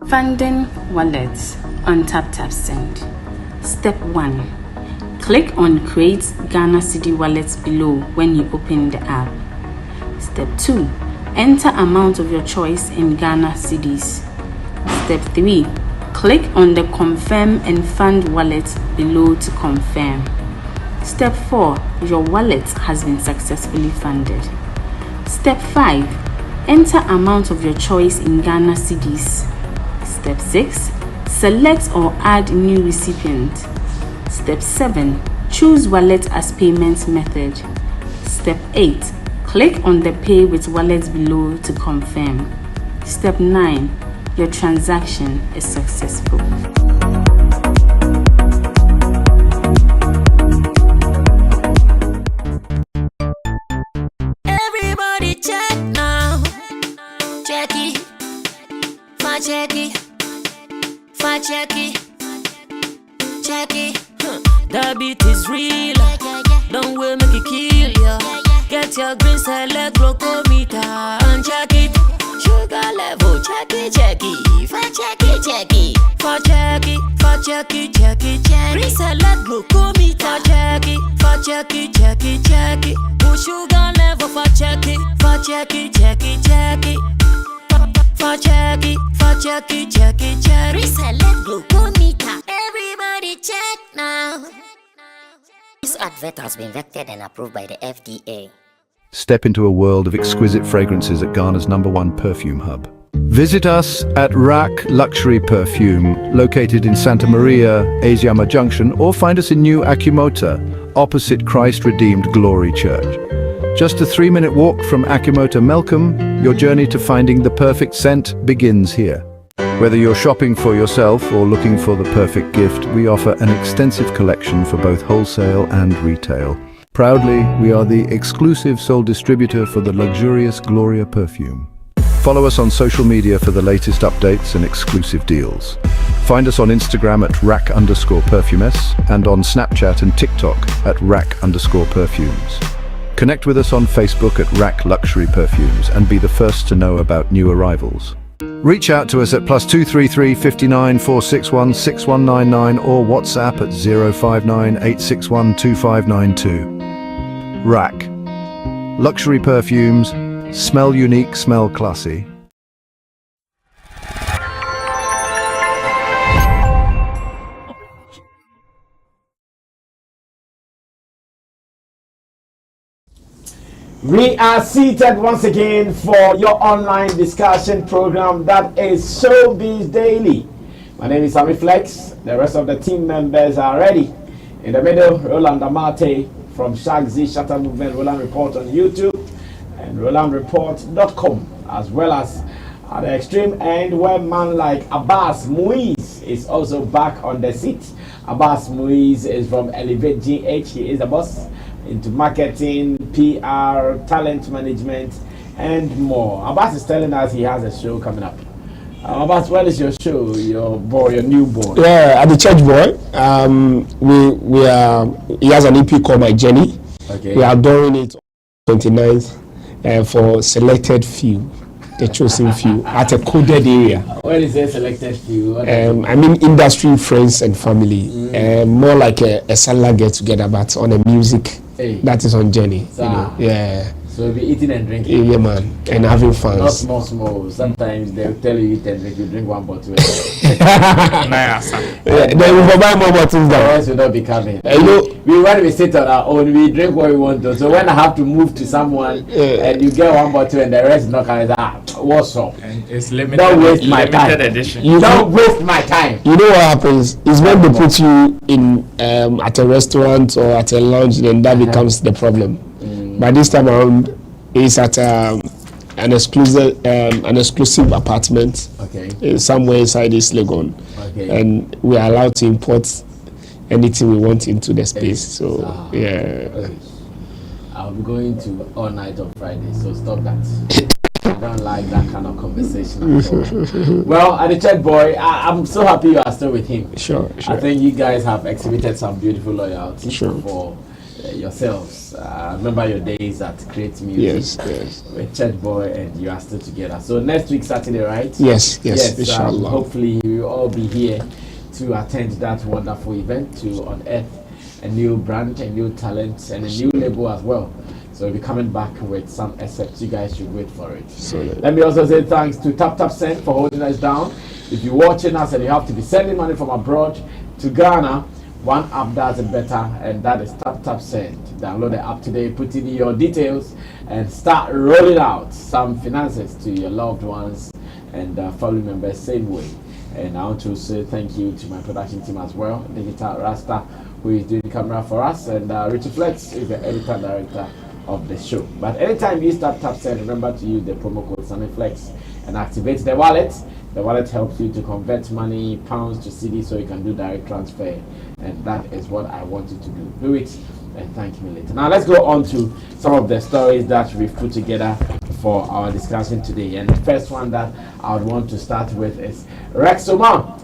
Funding wallets on TapTapSend. Step 1. Click on Create Ghana Cedi Wallets below when you open the app. Step 2. Enter amount of your choice in Ghana Cedis. Step 3. Click on the Confirm and Fund wallet below to confirm. Step 4. Your wallet has been successfully funded. Step 5. Enter amount of your choice in Ghana Cedis. Step 6. Select or add new recipient. Step 7. Choose wallet as payment method. Step 8. Click on the Pay with Wallet below to confirm. Step 9. Your transaction is successful. Everybody check now. Check it. Check it. Check it. Check it. That beat is real. Don't wait, make it kill ya. Get your green select glucometer and check it. Sugar level, check it. Check it. Check it. Check it. Check it. Check it. Green select glucometer. Check it. Check it. Push sugar level for check it. Check it. Check it. Check it. Check it. Reselect glucometer. Everybody check now. This advert has been vetted and approved by the FDA. Step into a world of exquisite fragrances at Ghana's #1 perfume hub. Visit us at Rack Luxury Perfume, located in Santa Maria, Asiama Junction, or find us in New Akimota, opposite Christ Redeemed Glory Church. Just a 3-minute walk from Akimota Melcombe, your journey to finding the perfect scent begins here. Whether you're shopping for yourself or looking for the perfect gift, we offer an extensive collection for both wholesale and retail. Proudly, we are the exclusive sole distributor for the luxurious Gloria perfume. Follow us on social media for the latest updates and exclusive deals. Find us on Instagram at rack_perfumes and on Snapchat and TikTok at rack_perfumes. Connect with us on Facebook at Rack Luxury Perfumes and be the first to know about new arrivals. Reach out to us at +233 59 461 6199 or WhatsApp at 059 861 2592. Rack Luxury Perfumes. Smell unique, smell classy. We are seated once again for your online discussion program that is Showbiz Daily. My name is Sammy Flex. The rest of the team members are ready. In the middle, Roland Amate from Shagzi Shutter Movement, Roland Report on YouTube, and RolandReport.com, as well as at the extreme end where man like Abbas Muiz is also back on the seat. Abbas Muiz is from Elevate GH. He is the boss into marketing, PR, talent management, and more. Abbas is telling us he has a show coming up. Abbas, what is your show? Your new boy? Yeah, at the Church Boy. We are. He has an EP called My Journey. Okay. We are doing it on 29th for selected few, the chosen few at a coded area. When is a selected few? I mean industry, friends, and family. More like a salad get together, but on a music. Hey. That is on Journey. You know? Yeah. So we'll be eating and drinking. Yeah, man, and having fun. Not small. Sometimes they'll tell you eat and drink. You drink one bottle. Then we will buy more bottles. The rest will not be coming. When we sit on our own, we drink what we want to. So when I have to move to someone and you get one bottle and the rest is not coming, what's up? And it's limited. Don't waste my time. Edition. Don't waste my time. You know what happens is when they put you in at a restaurant or at a lounge, then that becomes the problem. But this time around, it's at an exclusive apartment. Okay. Somewhere inside this Legon. Okay. And we are allowed to import anything we want into the space. So yeah. I'll be going to all night on Friday, so stop that. I don't like that kind of conversation at all. Well, at the Church Boy, I'm so happy you are still with him. Sure. I think you guys have exhibited some beautiful loyalty Sure. for yourselves. Remember your days at Create Music. Yes. With Church Boy, and you are still together. So next week Saturday, right? Yes. Inshallah. Hopefully we will all be here to attend that wonderful event to unearth a new brand, a new talent, and a new label as well. So we'll be coming back with some excerpts. You guys should wait for it. So, let me also say thanks to TapTapSend for holding us down. If you're watching us and you have to be sending money from abroad to Ghana, one app does it better, and that is TapTapSend. Download the app today, put in your details, and start rolling out some finances to your loved ones and family members same way. And I want to say thank you to my production team as well, Digital Rasta, who is doing the camera for us, and Richie Flex is the editor director of the show. But anytime you start TapSend, remember to use the promo code SammyFlex and activate the wallet. The wallet helps you to convert money, pounds to CD, so you can do direct transfer, and that is what I want you to do. Do it and thank me later. Now let's go on to some of the stories that we've put together for our discussion today. And the first one that I would want to start with is Omar,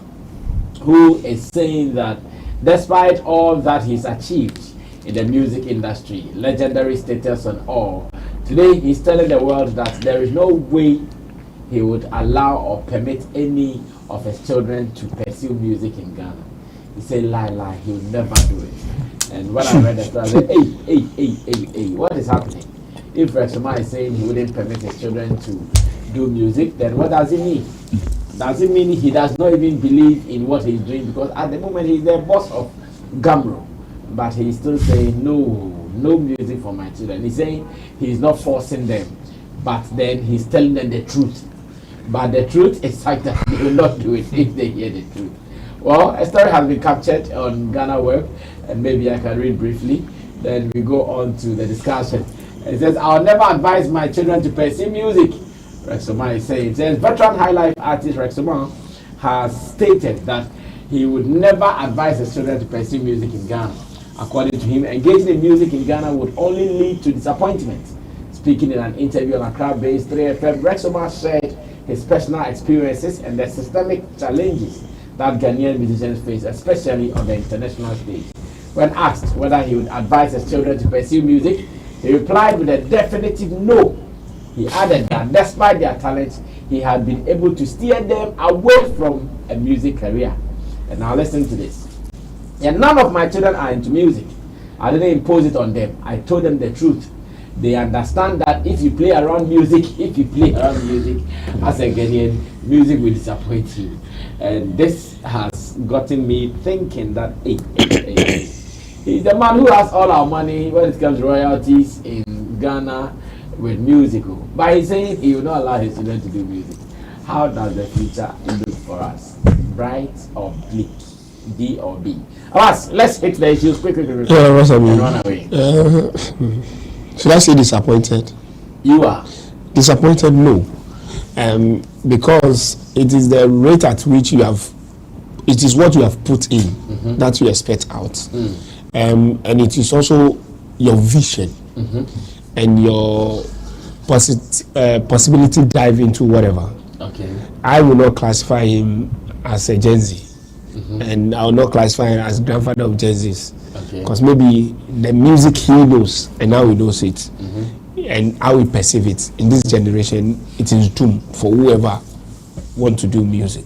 who is saying that despite all that he's achieved in the music industry, legendary status and all, today he's telling the world that there is no way he would allow or permit any of his children to pursue music in Ghana. He said, lie, he will never do it. And when I read that, I said, hey, what is happening? If Omar is saying he wouldn't permit his children to do music, then what does it mean? Does it mean he does not even believe in what he's doing? Because at the moment he's the boss of Gamro, but he's still saying no music for my children. He's saying he's not forcing them, but then he's telling them the truth. But the truth is like that they will not do it if they hear the truth. Well, a story has been captured on Ghana Web, and maybe I can read briefly. Then we go on to the discussion. It says, I'll never advise my children to pursue music. Omar is saying, it says, veteran high life artist Omar has stated that he would never advise his children to pursue music in Ghana. According to him, engaging in music in Ghana would only lead to disappointment. Speaking in an interview on Accra-based 3FM, Omar shared his personal experiences and the systemic challenges that Ghanaian musicians face, especially on the international stage. When asked whether he would advise his children to pursue music, he replied with a definitive no. He added that despite their talents, he had been able to steer them away from a music career. And now listen to this. And none of my children are into music. I didn't impose it on them. I told them the truth. They understand that if you play around music as a Ghanaian, music will disappoint you. And this has gotten me thinking that he's the man who has all our money when it comes to royalties in Ghana with musical. But he's saying he will not allow his children to do music. How does the future look for us? Bright or bleak? D or B? Let's hit the issues quickly. Yeah, what's I mean? And run away. Should I say disappointed? You are disappointed? No, because it is the rate at which it is what you have put in that you expect out, and it is also your vision and your possibility dive into whatever. Okay, I will not classify him as a Gen Z, and I will not classify him as grandfather of Gen Zs. Because maybe the music he knows and how he knows it and how we perceive it in this generation, it is doomed for whoever want to do music.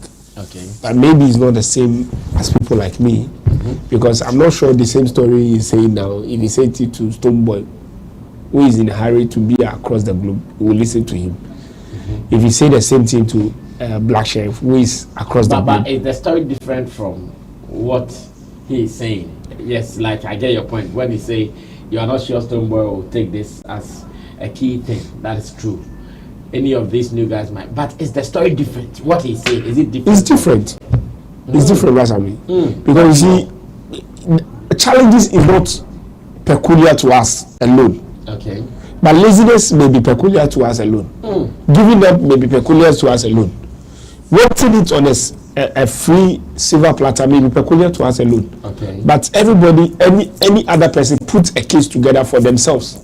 But maybe it's not the same as people like me, because I'm not sure the same story he's saying now. If he said it to Stoneboy, who is in a hurry to be across the globe, we will listen to him. If he say the same thing to Black Sheriff, who is across the globe. But is the story different from what he is saying? Yes, like I get your point. When you say you are not sure Stoneboy will take this as a key thing, that is true. Any of these new guys might, but is the story different? What he's saying, is it different? It's different. It's different, that's what I mean. Because you see, challenges is not peculiar to us alone. Okay. But laziness may be peculiar to us alone. Giving up may be peculiar to us alone. Wanting it on a free silver platter may be peculiar to us alone. Okay. But everybody, any other person puts a case together for themselves.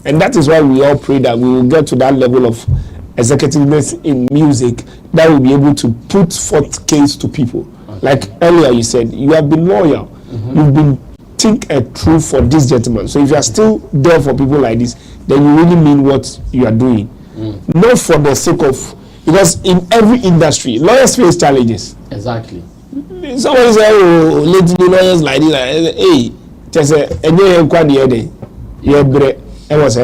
And that is why we all pray that we will get to that level of executiveness in music that will be able to put forth case to people. Like earlier you said, you have been loyal. You've been think true for this gentleman. So if you are still there for people like this, then you really mean what you are doing. Not for the sake of, because in every industry, lawyers face challenges. Exactly. Someone say, oh, lately lawyers like this, hey, just a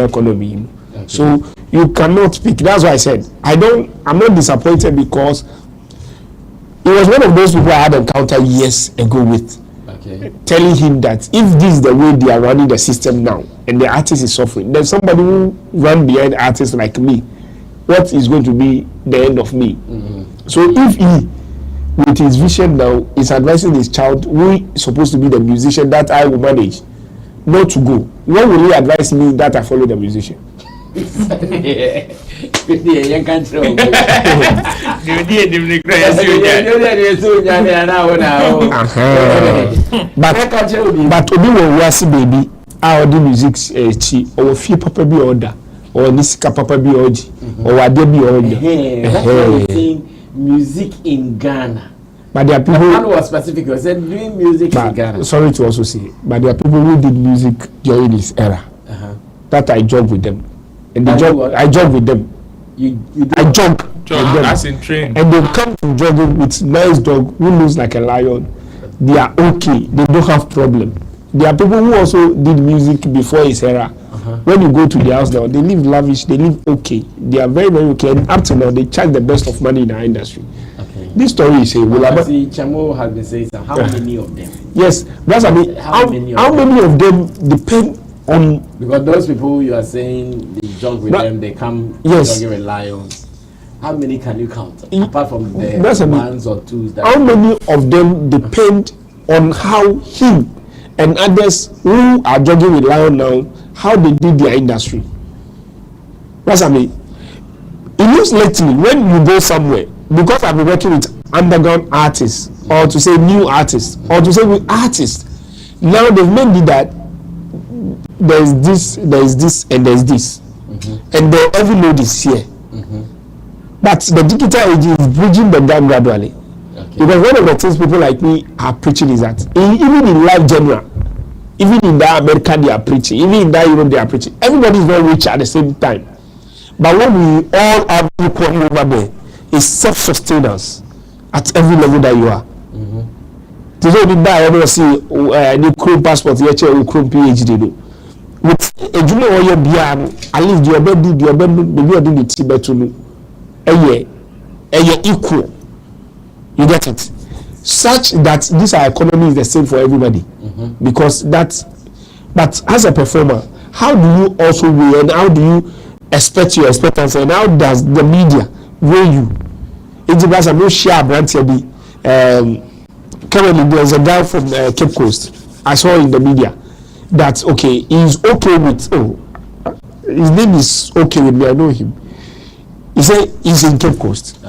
economy. So you cannot pick. That's why I said I'm not disappointed, because it was one of those people I had encountered years ago with, telling him that if this is the way they are running the system now and the artist is suffering, then somebody who run behind artists like me, what is going to be the end of me? So if he, with his vision now, is advising his child, who is supposed to be the musician that I will manage, not to go, what will he advise me that I follow the musician? But obi will wasi baby, our the music chi or few papa be order or nisika papa be oji or ade be order. That's why we sing music in Ghana. But there are people who was specific. You said doing music in Ghana. Sorry to also say, but there are people who did music during this era. That I joke with them. And I jog with them. I jog with them. That's in train. And they come to jogging with nice dog who looks like a lion. They are okay. They don't have problem. There are people who also did music before his era. When you go to the house now, they live lavish. They live okay. They are very, very okay. And up to now, they charge the best of money in our industry. This story is a Chamo has been saying some. How many of them? Yes, that's I mean. How many of them depend on, because those people you are saying they jog with them, they come jogging with lions. How many can you count apart from the ones or twos? How many of them depend on how him and others who are jogging with lion now, how they did their industry? That's I mean. It looks lately when you go somewhere, because I've been working with underground artists, or to say new artists, or to say with artists. Now they've made it that there is this, and there is this, and the every load is here. But the digital age is bridging the gap gradually. Because one of the things people like me are preaching is that even in life general, even in that America they are preaching, even in that Europe they are preaching, everybody is very rich at the same time. But what we all are equal over there is self-sustenance at every level that you are. Today we buy, I want to see the crew passport, the crew PhD. With a junior or your bian, at least your bed, maybe you're doing the Tibet to know. A year equal. You get it? Such that this our economy is the same for everybody. Because that's, but as a performer, how do you also weigh, and how do you expect your expectancy, and how does the media weigh you? It's because I'm not sure brand currently there's a guy from Cape Coast I saw in the media that he's okay with his name is okay with me, I know him. He said he's in Cape Coast.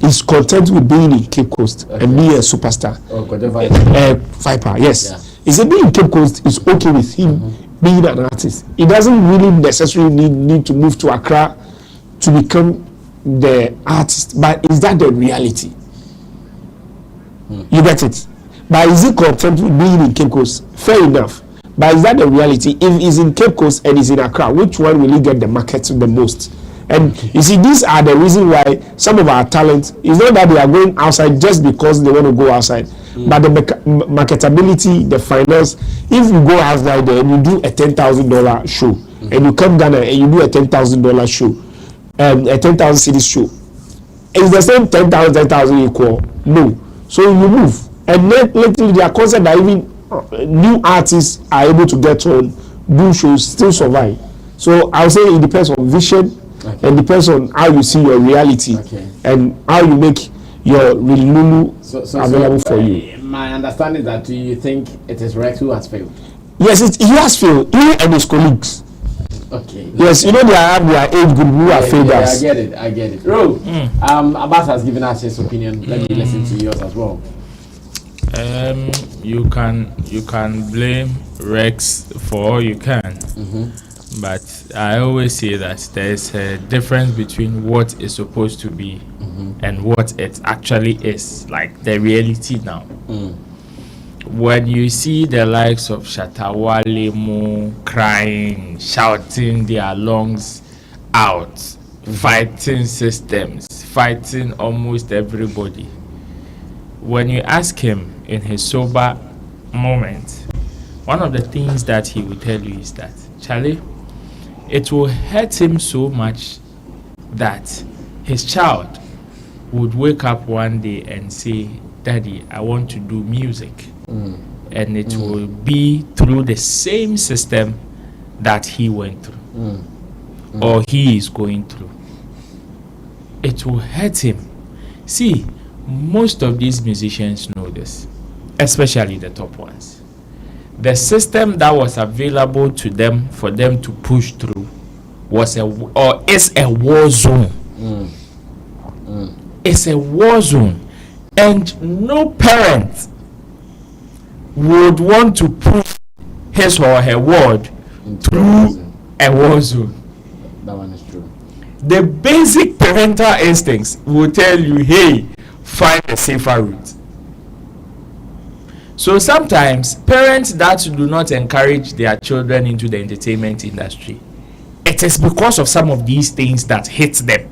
He's content with being in Cape Coast and being a superstar. Viper, yes. Yeah. He said being in Cape Coast is okay with him being an artist. He doesn't really necessarily need to move to Accra to become the artist. But is that the reality? You get it? But is he content with being in Cape Coast? Fair enough. But is that the reality? If he's in Cape Coast and he's in Accra, which one will he get the market the most? And you see, these are the reason why some of our talents, it's not that they are going outside just because they want to go outside, but the marketability, the finance. If you go outside there and you do a $10,000 show, and you come Ghana and you do a $10,000 show, a 10,000 cities show, it's the same 10,000 equal. No. So you move. And lately, their concept that even new artists are able to get on, do shows, still survive. So I would say it depends on vision. And depends on how you see your reality and how you make your Lulu available for you. My understanding is that you think it is Rex who has failed. Yes, he has failed. He and his colleagues. Yes, you know they have their age group who have failed us. I get it. Ro, Abbas has given us his opinion. Let me listen to yours as well. You can blame Rex for all you can. But I always say that there's a difference between what is supposed to be and what it actually is, like the reality now. when you see the likes of Shatawale Mu crying, shouting their lungs out, fighting systems, fighting almost everybody, when you ask him in his sober moment, one of the things that he will tell you is that, Charlie, it will hurt him so much that his child would wake up one day and say, Daddy, I want to do music. And it will be through the same system that he went through or he is going through. It will hurt him. See, most of these musicians know this, especially the top ones. The system that was available to them for them to push through is a war zone. It's a war zone, and no parent would want to push his or her word through a war zone. That one is true. The basic parental instincts will tell you, hey, find a safer route. So sometimes parents that do not encourage their children into the entertainment industry, it is because of some of these things that hit them.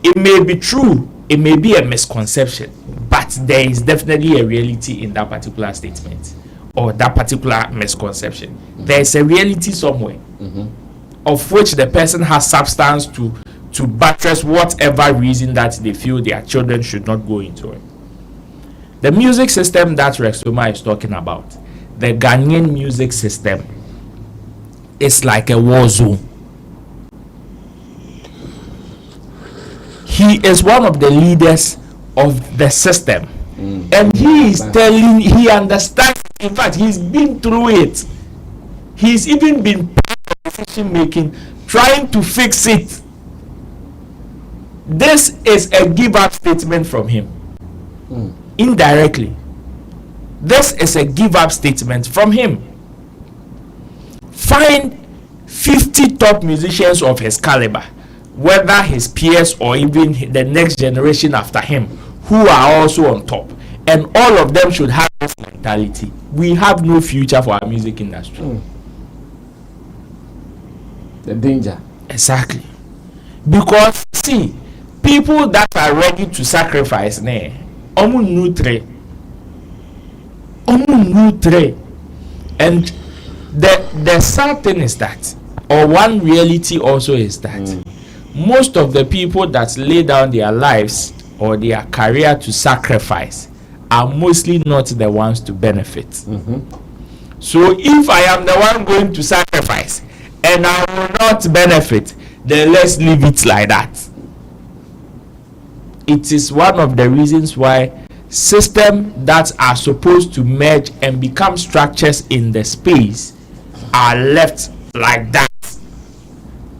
It may be true, it may be a misconception, but there is definitely a reality in that particular statement or that particular misconception. There is a reality somewhere of which the person has substance to buttress whatever reason that they feel their children should not go into it. The music system that Rex Omar is talking about, the Ghanaian music system, is like a war zone. He is one of the leaders of the system, and he understands. In fact, he's been through it. He's even been part of decision making, trying to fix it. This is a give up statement from him. Indirectly, this is a give up statement from him. Find 50 top musicians of his caliber, whether his peers or even the next generation after him, who are also on top, and all of them should have this mentality: we have no future for our music industry. The danger. Exactly. Because see, people that are ready to sacrifice nutre. And the sad thing is that, or one reality also is that, most of the people that lay down their lives or their career to sacrifice are mostly not the ones to benefit. So if I am the one going to sacrifice and I will not benefit, then let's leave it like that. It is one of the reasons why systems that are supposed to merge and become structures in the space are left like that,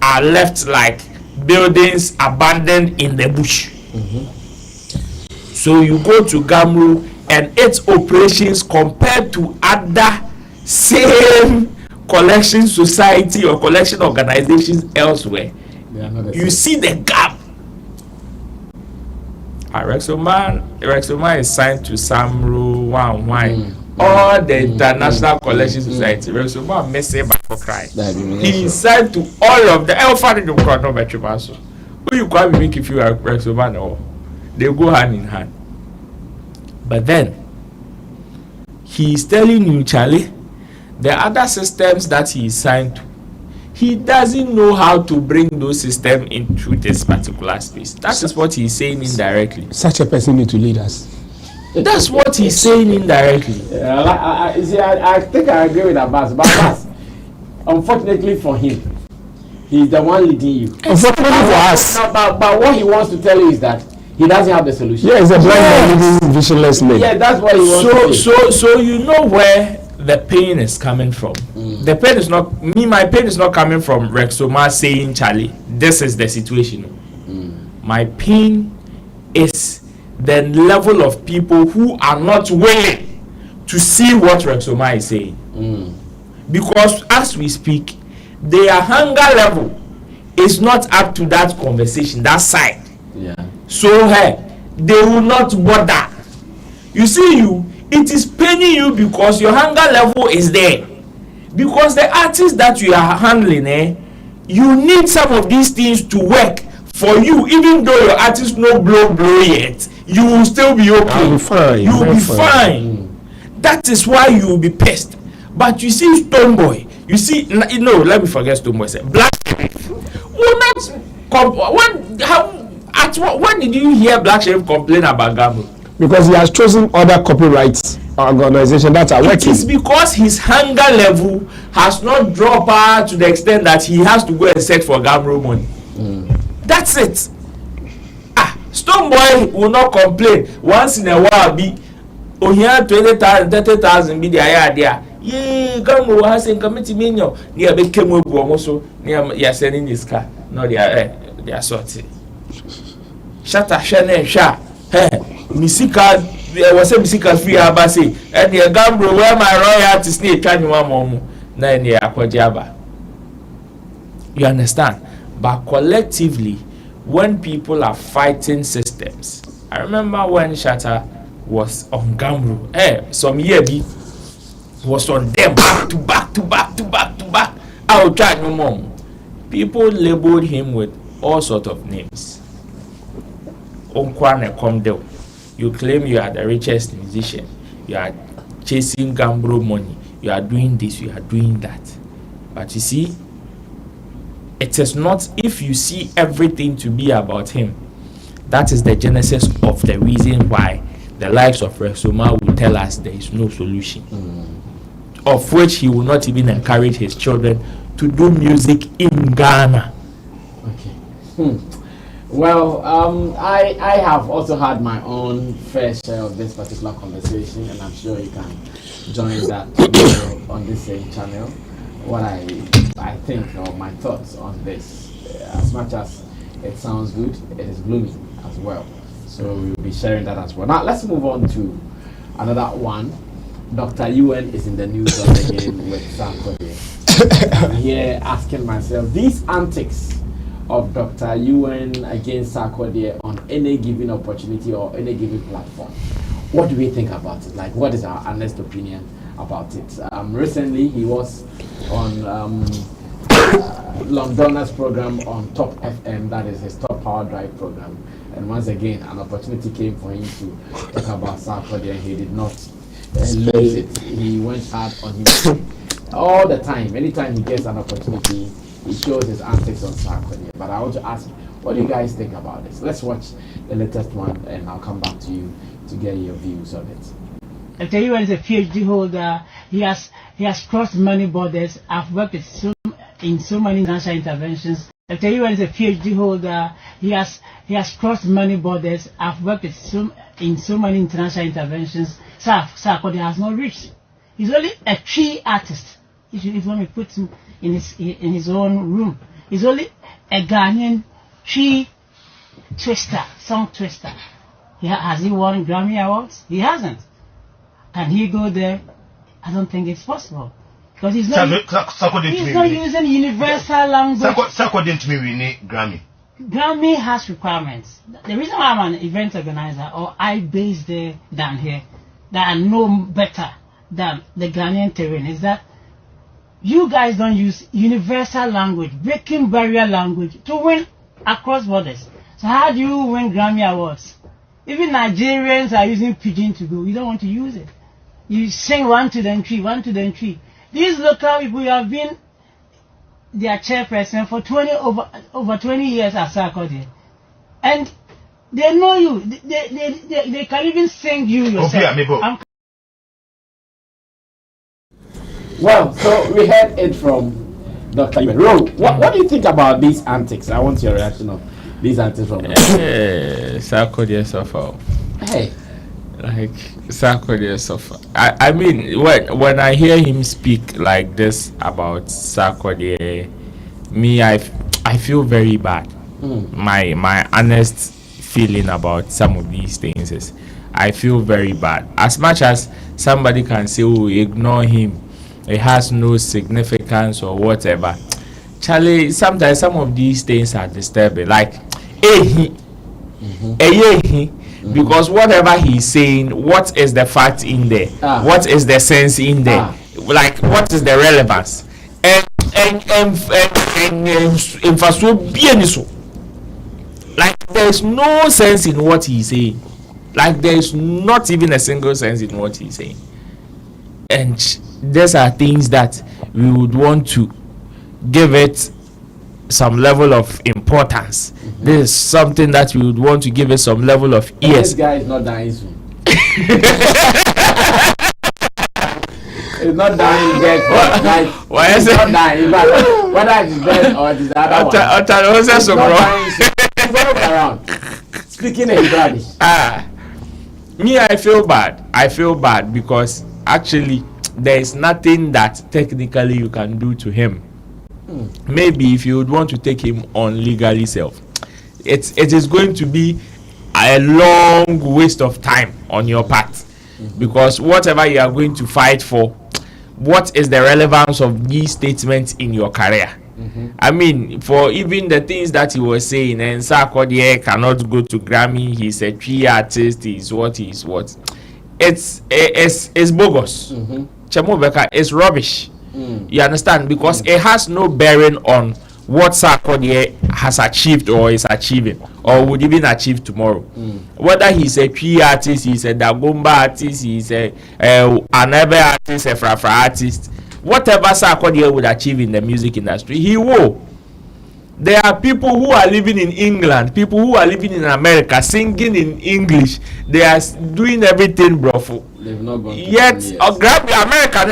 are left like buildings abandoned in the bush. So you go to Gamru and its operations compared to other same collection society or collection organizations elsewhere, you see the gap. Rex Omar is signed to Samro, all the international collection society. Rex Omar messy back for cry. He is signed to all of the who you can't make if you are Rex Omar no. They go hand in hand. But then he is telling you, Charlie, the other systems that he is signed to, he doesn't know how to bring those systems into this particular space. That is what he's saying indirectly. Such a person need to lead us. That's what he's saying indirectly. I think I agree with Abbas. But Abbas, unfortunately for him, he's the one leading you. Unfortunately for us. But what he wants to tell you is that he doesn't have the solution. Yeah, he's a blind man leading visionless man. Yeah, that's what he wants to say. So you know where the pain is coming from. The pain is not my pain is not coming from Rex Omar saying, Charlie, this is the situation. My pain is the level of people who are not willing to see what Rex Omar is saying. Because as we speak, their hunger level is not up to that conversation, that side. So they will not bother. You see, it is paining you because your hunger level is there. Because the artists that you are handling, you need some of these things to work for you. Even though your artist no blow yet, you will still be okay. I'll be fine. You will be fine. That is why you will be pissed. But you see Stonebwoy, you see, let me forget Stonebwoy. Black Sheriff will not when did you hear Black Sheriff complain about Gamble? Because he has chosen other copyright organizations that are working. It is because his hunger level has not dropped to the extent that he has to go and search for Gamble money. That's it. Stonebwoy will not complain once in a while. Here 20,000, 30,000 be there. Yeah, Gamble has a committee menu. Near became also near you're sending this car. No, they are sorting. Shut up, Shannon, Sha. Hey, Misika, there was a Misika free Abasi, and the Gamble where my royalties need 21 more. 9 year Akojaba. You understand? But collectively, when people are fighting systems, I remember when Shatta was on Gamble, some year B was on them back to back. I will try no more. People labeled him with all sorts of names. Onkwane Camidoh, you claim you are the richest musician, you are chasing Gamble money, you are doing this, you are doing that. But you see, it is not if you see everything to be about him. That is the genesis of the reason why the likes of Omar will tell us there is no solution. Of which he will not even encourage his children to do music in Ghana. Okay. Well, I have also had my own fair share of this particular conversation, and I'm sure you can join that on this same channel. What I think or my thoughts on this, as much as it sounds good, it is gloomy as well. So we'll be sharing that as well. Now let's move on to another one. Dr. UN is in the news once again with Sarkodie. I'm here asking myself, these antics of Dr. UN against Sarkodie on any given opportunity or any given platform, what do we think about it? Like, what is our honest opinion about it? Recently he was on Londoner's program on Top FM, that is his Top Power Drive program, and once again an opportunity came for him to talk about Sarkodie, and he did not lose it. He went hard on him all the time. Anytime he gets an opportunity, he shows his antics on Sarkodie. But I want to ask, what do you guys think about this? Let's watch the latest one, and I'll come back to you to get your views on it. Dr. UN is a PhD holder. He has crossed many borders. I've worked with in so many international interventions. Dr. UN is a PhD holder. He has crossed many borders. I've worked with in so many international interventions. Sarkodie has not reached. He's only a tree artist. If you want to put him in his own room, he's only a Ghanaian tree twister, song twister. Has he won Grammy Awards? He hasn't. Can he go there? I don't think it's possible. Because he's not using universal language. Sarkodie didn't win Grammy. Grammy has requirements. The reason why I'm an event organizer, or I base there down here, that I know better than the Ghanaian terrain, is that you guys don't use universal language, breaking barrier language, to win across borders. So how do you win Grammy Awards? Even Nigerians are using pidgin to go. You don't want to use it. You sing one to them tree, one to them tree. These local people have been their chairperson for over 20 years at Sarkodie, and they know you. They can even sing you yourself. Well, so we heard it from Dr. Ro. What do you think about these antics? I want your reaction on these antics from Sarkodie suffer. Hey. Like Sarkodie suffer. I mean, when I hear him speak like this about Sarkodie, me, I feel very bad. My honest feeling about some of these things is I feel very bad. As much as somebody can say, oh, ignore him, it has no significance or whatever. Charlie, sometimes some of these things are disturbing. Like, because whatever he's saying, what is the fact in there? What is the sense in there? Like, what is the relevance? And like, there's no sense in what he's saying. Like, there's not even a single sense in what he's saying. And these are things that we would want to give it some level of importance. This is something that we would want to give it some level of ears. This guy is not dying soon. It's not dying yet. Why is it not dying? Whether it's dead or it's the other one. It's not dying soon. It's all around. Speaking in English. Me, I feel bad because actually there is nothing that technically you can do to him. Maybe if you would want to take him on legally self, it is going to be a long waste of time on your part, because whatever you are going to fight for, what is the relevance of these statements in your career? I mean, for even the things that he was saying, and Sarkodie cannot go to Grammy, he's a tree artist, he's what. It's bogus. Chemobeka, it's rubbish. You understand? Because it has no bearing on what Sarkodie has achieved or is achieving or would even achieve tomorrow. Whether he's a tree artist, he's a Dagomba artist, he's an Ebe artist, a Frafra artist, whatever Sarkodie would achieve in the music industry, he will. There are people who are living in England, people who are living in America, singing in English. They are doing everything, bro. They've not gone. Yet, grab the American.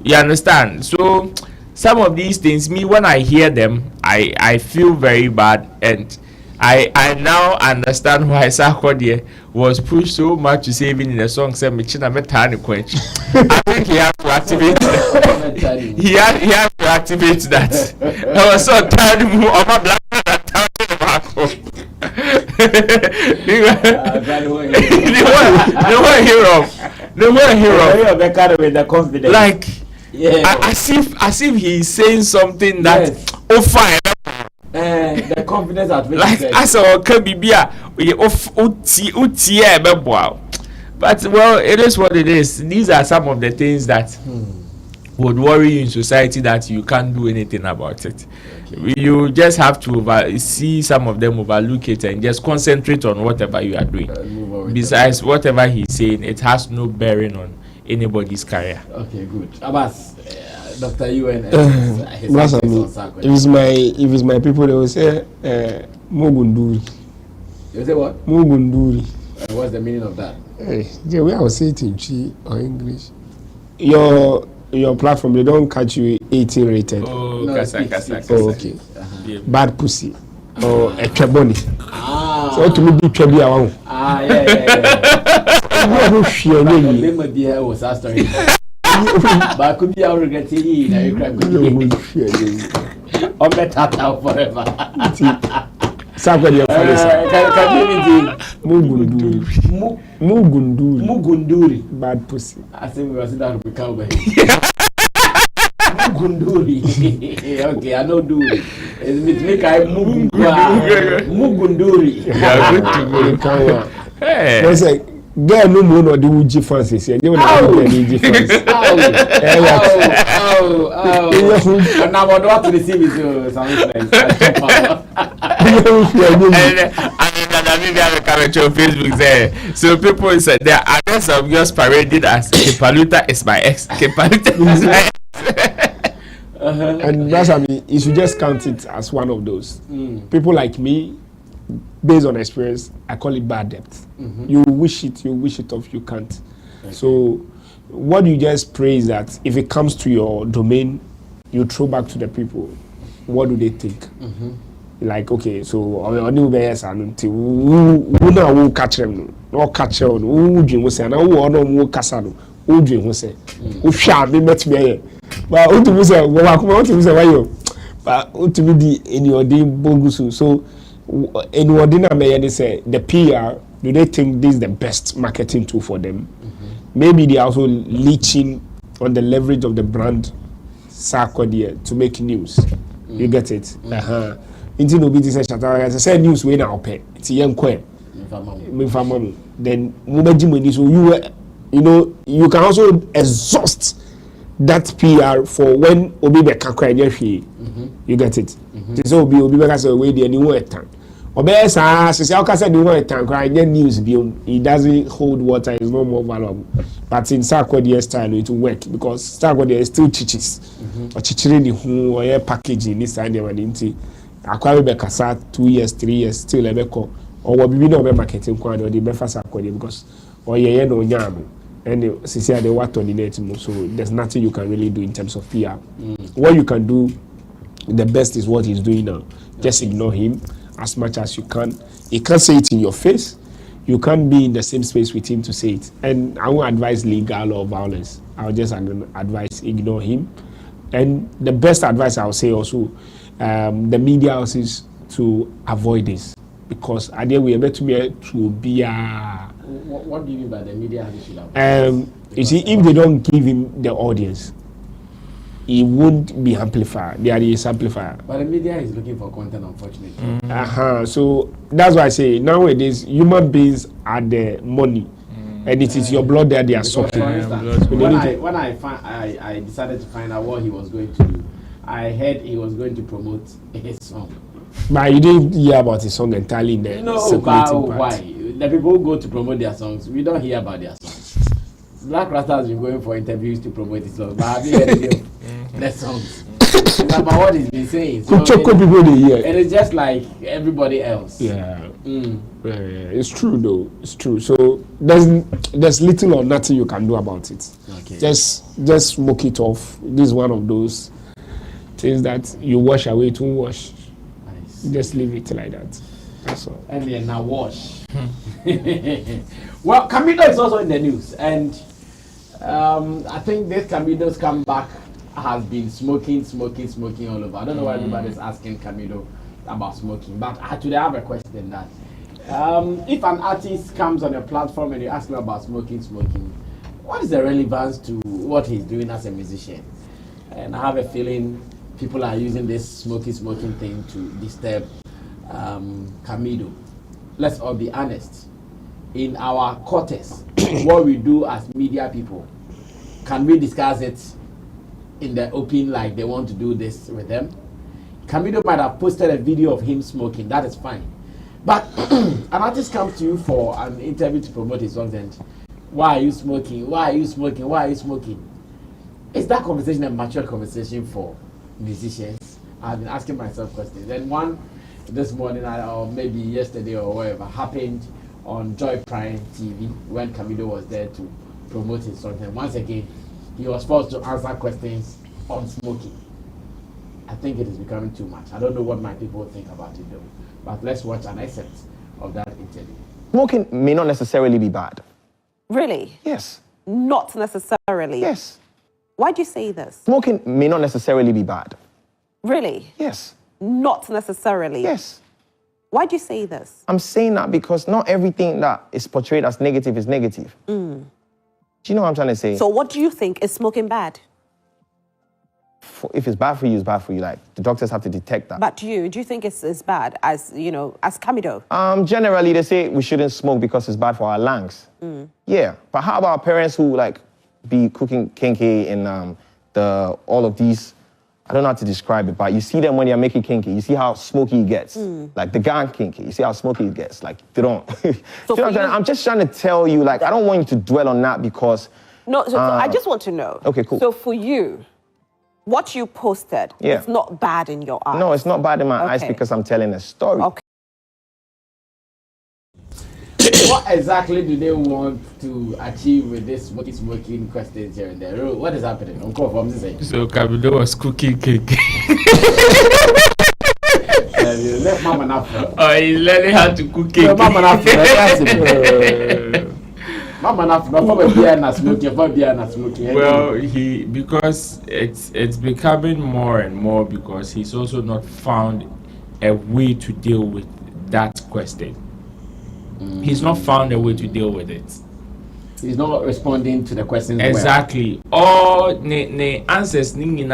You understand? So, some of these things, me, when I hear them, I feel very bad, and I now understand why Sarkodie was pushed so much to say, even in the song, say, I think he has to activate. he has to activate that. I was so tired of Omar Black. They were hero. With the confidence. Like, as if he's saying something that fine. The confidence at which like as a Kabibia, but well, it is what it is. These are some of the things that would worry you in society that you can't do anything about it. You just have to see some of them, overlook it, and just concentrate on whatever you are doing. Besides, whatever he's saying, it has no bearing on anybody's career. Okay, good. Abbas, Dr. UN, if it's my people, they will say Mugunduri. You say what? Mugunduri. What's the meaning of that? The way I will say it in Chi or English. Your platform, they don't catch you 18 rated. Oh, no, kasa. Oh, okay. Bad pussy or a treboni. So to me, be trebi around. Yeah. Was our story. But could be our regretting. On better forever. Sarkodie Mugunduri. Bad pussy. I think we was that we come back. Mugunduri. Okay, I know Duri. It make I Mugunduri. They say, girl, no more no do G fancies. You don't know any G fancies. And now what to receive is something like Facebook there. So people said there are others of yours paraded as Kepaluta is my ex. Kepaluta is my ex. And that's, I mean, you should just count it as one of those. People like me, based on experience, I call it bad debt. You wish it off, you can't. Okay. So what you just pray is that if it comes to your domain, you throw back to the people. What do they think? Like, okay, so on new bears and who catch them or catch on who dream was and who casano who dream was who shall be met me. But who to say what to say why you but who to be the in your day bogusu. So in what dinner may say the PR, do they think this is the best marketing tool for them? Maybe they are also leeching on the leverage of the brand Sarkodie to make news. You get it? Inti no be say Shatawale say news we na ope. Ti yen kwen. Me famamu. Then mubaji money so you know you can also exhaust that PR for when obi be kakra nye you get it. So obi be say we dey anyone etan. Obe say say aka say the one etan kra nye news bi it doesn't hold water, is no more valuable. But in Sarkodie style it will work because Sarkodie is still chichis. Or chichiri ni hu or ye packaging this time dey nti akwa be kasa 2 years 3 years still ebeko or what be no be marketing kwa or the be fast Sarkodie because or ye no nyam. And they work on the so there's nothing you can really do in terms of PR. What you can do, the best is what he's doing now. Just ignore him as much as you can. He can't say it in your face. You can't be in the same space with him to say it. And I won't advise legal or violence. I'll just advise ignore him. And the best advice I'll say also, the media houses to avoid this because I think we are to be a. What do you mean by the media? You see, if they don't give him the audience, he won't be amplified. They are his amplifier. But the media is looking for content, unfortunately. So that's why I say nowadays human beings are the money, and it is your blood that they are sucking. When I decided to find out what he was going to do, I heard he was going to promote his song. But you didn't hear about his song entirely in the circulating part. Why? The people who go to promote their songs, we don't hear about their songs. Black Rasta has been going for interviews to promote his songs, but have you heard any of their songs? It's about what he's been saying. So it is just like everybody else. Yeah. It's true though. It's true. So there's little or nothing you can do about it. Okay. Just smoke it off. This is one of those things that you wash away to wash. Nice. Just leave it like that. That's all. And then now wash. Well, Camidoh is also in the news, and I think this Camidoh's comeback has been smoking all over. I don't know why everybody's asking Camidoh about smoking, but today I have a question that if an artist comes on a platform and you ask him about smoking, what is the relevance to what he's doing as a musician? And I have a feeling people are using this smoking thing to disturb Camidoh. Let's all be honest. In our quarters, what we do as media people, can we discuss it in the open like they want to do this with them? Camidoh might have posted a video of him smoking, that is fine. But an artist comes to you for an interview to promote his songs and why are you smoking? Why are you smoking? Why are you smoking? Is that conversation a mature conversation for musicians? I've been asking myself questions. Then one this morning or maybe yesterday or whatever happened on Joy Prime TV when Camidoh was there to promote his song. And once again, he was forced to answer questions on smoking. I think it is becoming too much. I don't know what my people think about it though. But let's watch an excerpt of that interview. Smoking may not necessarily be bad. Really? Yes. Not necessarily? Yes. Why do you say this? Smoking may not necessarily be bad. Really? Yes. Not necessarily? Yes. Why do you say this? I'm saying that because not everything that is portrayed as negative is negative. Do you know what I'm trying to say? So what do you think? Is smoking bad? If it's bad for you, it's bad for you. Like, the doctors have to detect that. But do you think it's bad as, you know, as Camidoh? Generally, they say we shouldn't smoke because it's bad for our lungs. Yeah. But how about parents who, like, be cooking kinky in all of these, I don't know how to describe it, but you see them when they're making kinky. You see how smoky it gets. Like, the gang kinky. You see how smoky it gets. Like, they don't. So you know I'm just trying to tell you, like, I don't want you to dwell on that because... No, so I just want to know. Okay, cool. So for you, what you posted, it's not bad in your eyes? No, it's not bad in my eyes because I'm telling a story. Okay. What exactly do they want to achieve with this smoking questions here and there? What is happening? So Camidoh was cooking cake. Let Mama Nafra. Oh, he's learning how to cook cake. Mama Nafra. Mama Nafra, smoking. Well, because it's becoming more and more because he's also not found a way to deal with that question. He's not found a way to deal with it. He's not responding to the questions. Exactly. All the answers different.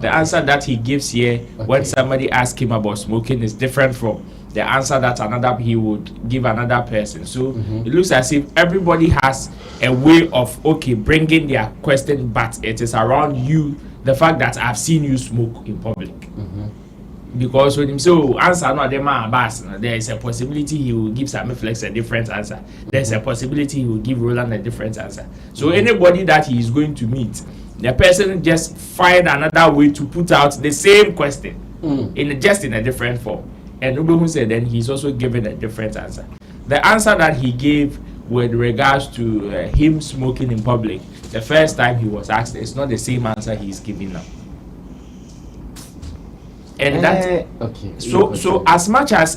The answer that he gives here when somebody asks him about smoking is different from the answer that he would give another person. So it looks as if everybody has a way of bringing their question, but it is around you, the fact that I've seen you smoke in public. Because when him say answer not the man bass, there is a possibility he will give Sammy Flex a different answer. There's a possibility he will give Roland a different answer. So anybody that he is going to meet, the person just find another way to put out the same question in a different form. And Ubehu said then he's also given a different answer. The answer that he gave with regards to him smoking in public, the first time he was asked, it's not the same answer he's giving now. And that so as much as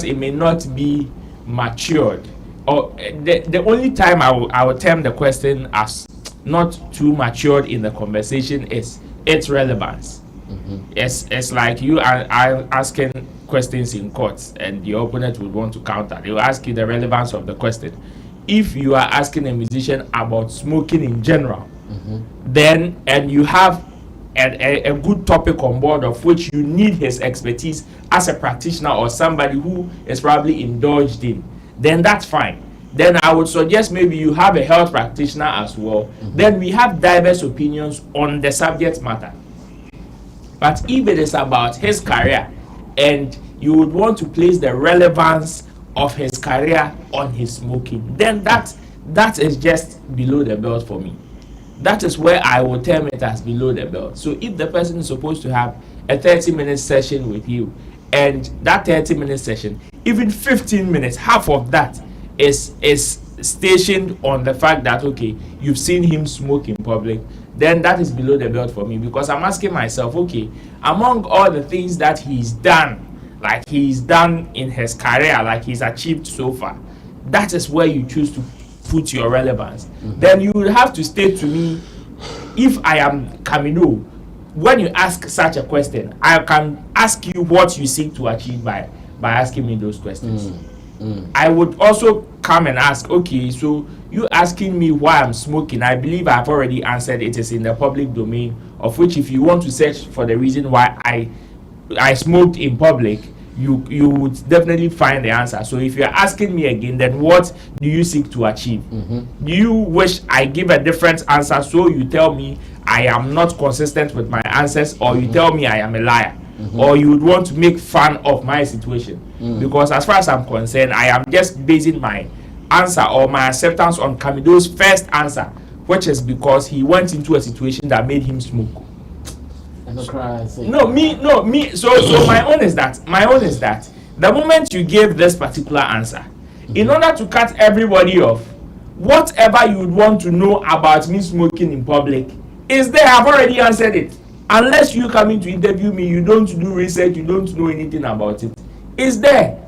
it may not be matured, or the only time I will term the question as not too matured in the conversation is its relevance. It's like you are asking questions in courts and the opponent would want to counter. They will ask you the relevance of the question. If you are asking a musician about smoking in general, then and you have a good topic on board of which you need his expertise as a practitioner or somebody who is probably indulged in, then that's fine. Then I would suggest maybe you have a health practitioner as well. Then we have diverse opinions on the subject matter. But if it is about his career and you would want to place the relevance of his career on his smoking, then that is just below the belt for me. That is where I will term it as below the belt. So if the person is supposed to have a 30-minute session with you, and that 30-minute session, even 15 minutes, half of that is stationed on the fact that you've seen him smoke in public, then that is below the belt for me, because I'm asking myself, among all the things that he's done, like he's done in his career, like he's achieved so far, that is where you choose to put your relevance. Then you will have to state to me, if I am Camidoh, when you ask such a question, I can ask you what you seek to achieve by asking me those questions. I would also come and ask, so you asking me why I'm smoking, I believe I've already answered. It is in the public domain, of which if you want to search for the reason why I smoked in public, you would definitely find the answer. So if you're asking me again, then what do you seek to achieve? Do you wish I give a different answer, so you tell me I am not consistent with my answers, or you tell me I am a liar, or you would want to make fun of my situation? Because as far as I'm concerned, I am just basing my answer or my acceptance on Camidoh's first answer, which is because he went into a situation that made him smoke. So my own is that the moment you gave this particular answer, in order to cut everybody off, whatever you would want to know about me smoking in public is there. I've already answered it. Unless you coming to interview me, you don't do research, you don't know anything about it. It's there,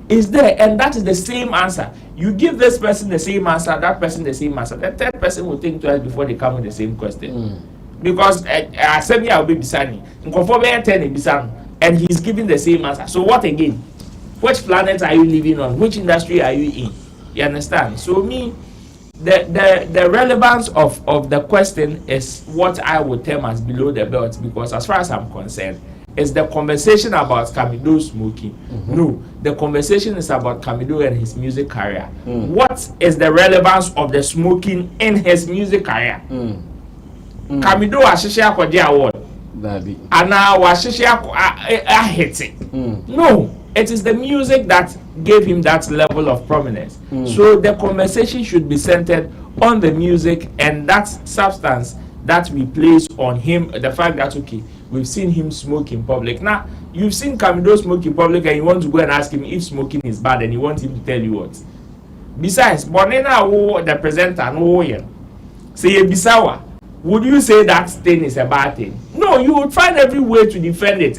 and that is the same answer. You give this person the same answer, that person the same answer. The third person will think twice before they come with the same question. Because Sammy will be Bisani, and he's giving the same answer. So what again? Which planet are you living on? Which industry are you in? You understand? So the relevance of the question is what I would term as below the belt, because as far as I'm concerned, it's the conversation about Camidoh smoking. No, the conversation is about Camidoh and his music career. What is the relevance of the smoking in his music career? Camidoh Ashishia Kodi Award. And now Ashishia hit it. No, it is the music that gave him that level of prominence. So the conversation should be centered on the music and that substance that we place on him. The fact that we've seen him smoke in public. Now you've seen Camidoh smoke in public, and you want to go and ask him if smoking is bad, and you want him to tell you what. Besides, Bonena, the presenter, say Bisawa. Would you say that thing is a bad thing? No, you would find every way to defend it.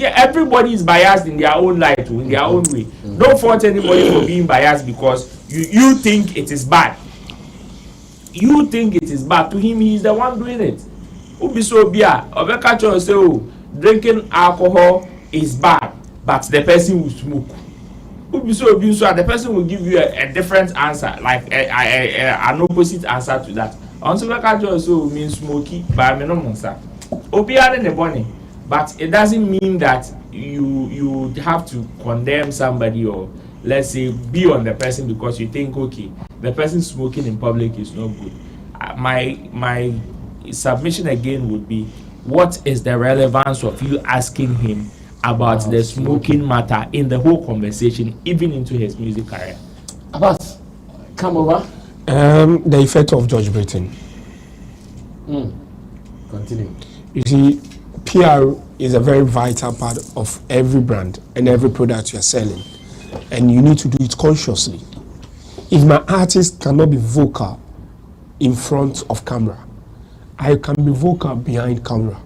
Everybody is biased in their own light, in their own way. Don't fault anybody for being biased because you think it is bad. You think it is bad. To him, he is the one doing it. Ubisobia, Obekacho say, drinking alcohol is bad, but the person will smoke. the person will give you a different answer, like an opposite answer to that. Also, like I also mean smoky, but I mean no monster. Obiara in the body, but it doesn't mean that you have to condemn somebody or let's say be on the person because you think okay the person smoking in public is not good. My submission again would be, what is the relevance of you asking him about the smoking matter in the whole conversation, even into his music career? Abbas, come over. The effect of George Britain. Continue. You see, PR is a very vital part of every brand and every product you are selling, and you need to do it consciously. If my artist cannot be vocal in front of camera, I can be vocal behind camera.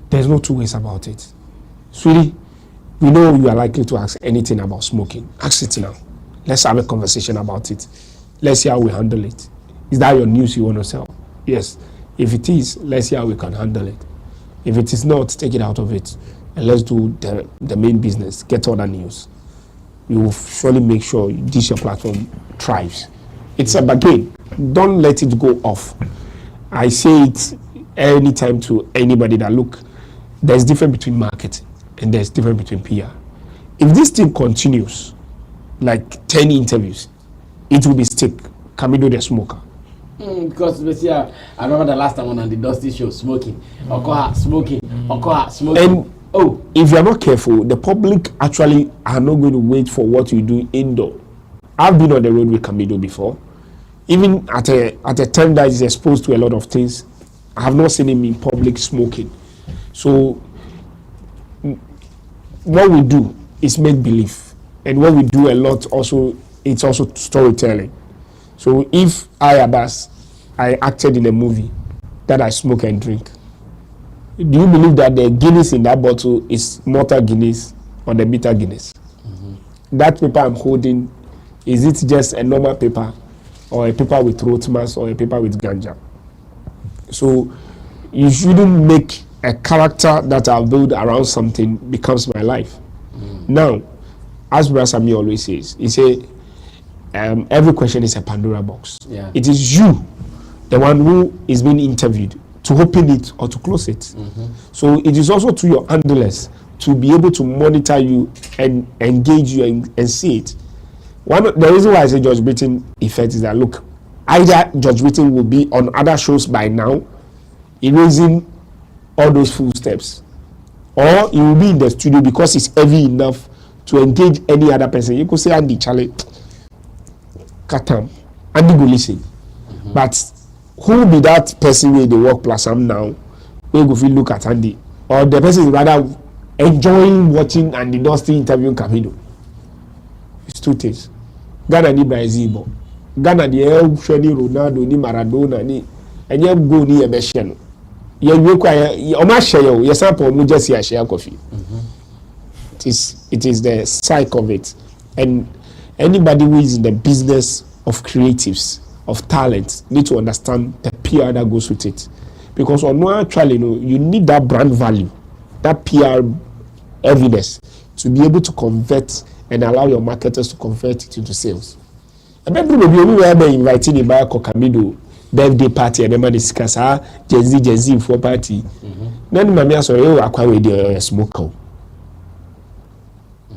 There's no two ways about it. Sweetie, we know you are likely to ask anything about smoking. Ask it now. Let's have a conversation about it. Let's see how we handle it. Is that your news you want to sell? Yes. If it is, let's see how we can handle it. If it is not, take it out of it. And let's do the main business. Get other news. We will surely make sure this your platform thrives. It's a bargain. Don't let it go off. I say it anytime to anybody that look, there's difference between marketing and there's difference between PR. If this thing continues, like 10 interviews, it will be stick. Camidoh the smoker. Because I remember the last time on the Dusty show, smoking. Smoking. And if you are not careful, the public actually are not going to wait for what you do indoor. I've been on the road with Camidoh before. Even at a time that is exposed to a lot of things, I have not seen him in public smoking. So what we do is make believe, and what we do a lot also, it's also storytelling. So if I acted in a movie that I smoke and drink, do you believe that the Guinness in that bottle is Malta Guinness or the bitter Guinness? That paper I'm holding, is it just a normal paper or a paper with throat mask or a paper with ganja? So you shouldn't make a character that I'll build around something becomes my life. Now, as Brother Sammy always says, he say every question is a Pandora box. Yeah. It is you, the one who is being interviewed, to open it or to close it. So it is also to your handlers to be able to monitor you and engage you and see it. The reason why I say George Britain effect is that, look, either George Britain will be on other shows by now, erasing all those full steps, or he will be in the studio because it's heavy enough to engage any other person. You could say Andy Charlie, Katam, Andy go listen. But who will be that person where they work plus am now? We go feel look at Andy, or the person is rather enjoying watching Andy Dusty interviewing Camidoh. It's two things. Ghana ni Brazil, Ghana the El Shani Ronaldo ni Maradona ni, and you go ni Ebeshiano. You require Omar share your sample mu just share coffee. It is the cycle of it, and anybody who is in the business of creatives, of talent, need to understand the PR that goes with it, because on one actually, you need that brand value, that PR evidence to be able to convert and allow your marketers to convert it into sales. And then we were inviting him by Camidoh birthday party and man discuss Gen Z for party. Then Mamia sorry acquire the smoker.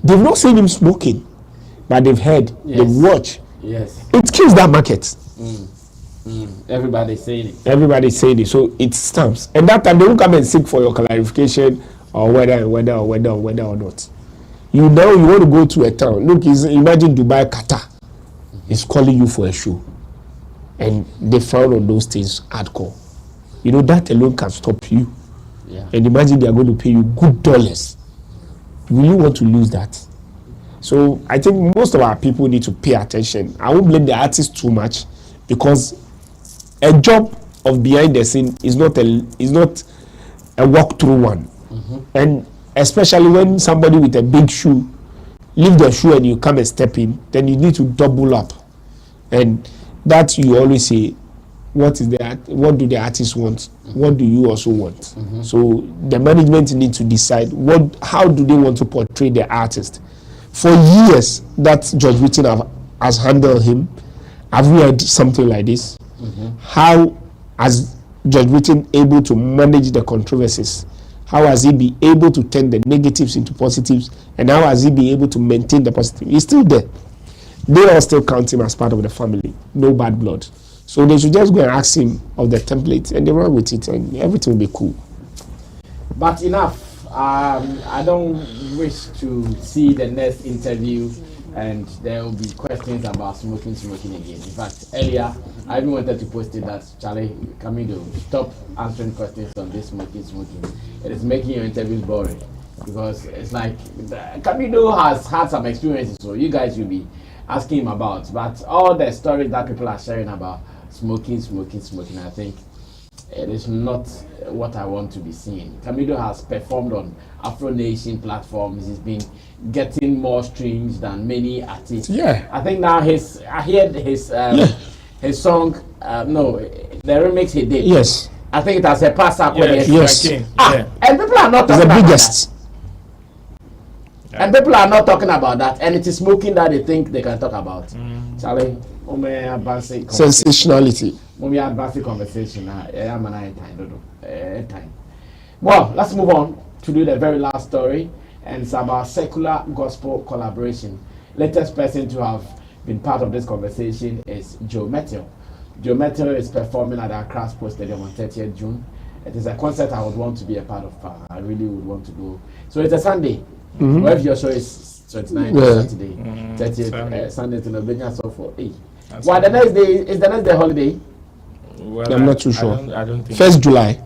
They've not seen him smoking, but they've heard, they've watched. Yes. It kills that market. Everybody's saying it. Everybody's saying it, so it stamps. And that time they won't come and seek for your clarification or whether or not. You know you want to go to a town. Look, imagine Dubai, Qatar is calling you for a show, and they frown on those things hardcore. You know that alone can stop you. Yeah. And imagine they are going to pay you good dollars. Will you want to lose that? So I think most of our people need to pay attention. I won't blame the artist too much, because a job of behind the scene is not a walk through one. And especially when somebody with a big shoe leave the shoe and you come and step in, then you need to double up. And that you always say, what do the artists want? What do you also want? So the management need to decide how do they want to portray the artist. for years that George Whitton has handled him. Have we heard something like this? How has George Whitton able to manage the controversies? How has he been able to turn the negatives into positives? And how has he been able to maintain the positive? He's still there. They all still count him as part of the family. No bad blood. So they should just go and ask him of the template and they run with it and everything will be cool. But enough. I don't wish to see the next interview and there will be questions about smoking again. In fact, earlier, I even wanted to post it that, Charlie, Camidoh, stop answering questions on this smoking. It is making your interviews boring. Because it's like, Camidoh has had some experiences, so you guys will be asking him about. But all the stories that people are sharing about smoking, I think it is not what I want to be seeing. Camidoh has performed on Afro Nation platforms. He's been getting more streams than many artists. Yeah. I think now I heard his song, the remix he did. Yes. I think it has a pass up. Yes. And people are not talking the about biggest. that. And people are not talking about that. And it is smoking that they think they can talk about. Charlie, sensationality. We are advancing conversation. Well, let's move on to do the very last story, and it's about secular gospel collaboration. Latest person to have been part of this conversation is Joe Mettle. Joe Mettle is performing at Accra Sports Stadium on 30th June. It is a concert I would want to be a part of. I really would want to go. So it's a Sunday. Wherever your show is 29th Saturday, 30th Sunday to November, so for 8. Well, the next day is the next day holiday. Well, I'm not too sure. I don't think. 1st July.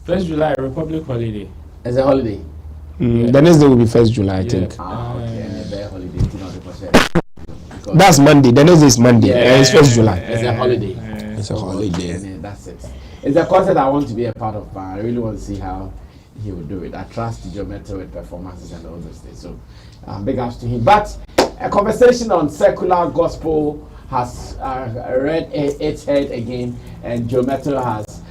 1st July, Republic holiday. It's a holiday. The next day will be 1st July, I think. That's Monday. The next day is Monday. It's 1st July. It's a holiday. It's a holiday. That's it. It's a concert I want to be a part of. I really want to see how he will do it. I trust Joe Mettle with performances and all those things. So, big ups to him. But a conversation on secular gospel has read its head again, and Joe Mettle has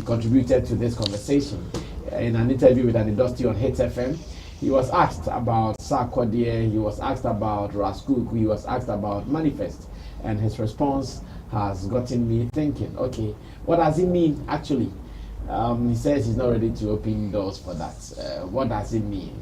contributed to this conversation. In an interview with an industry on Hits FM, he was asked about Sarkodie, he was asked about Raskuk, he was asked about Manifest, and his response has gotten me thinking, okay, what does it mean actually? He says he's not ready to open doors for that. What does it mean?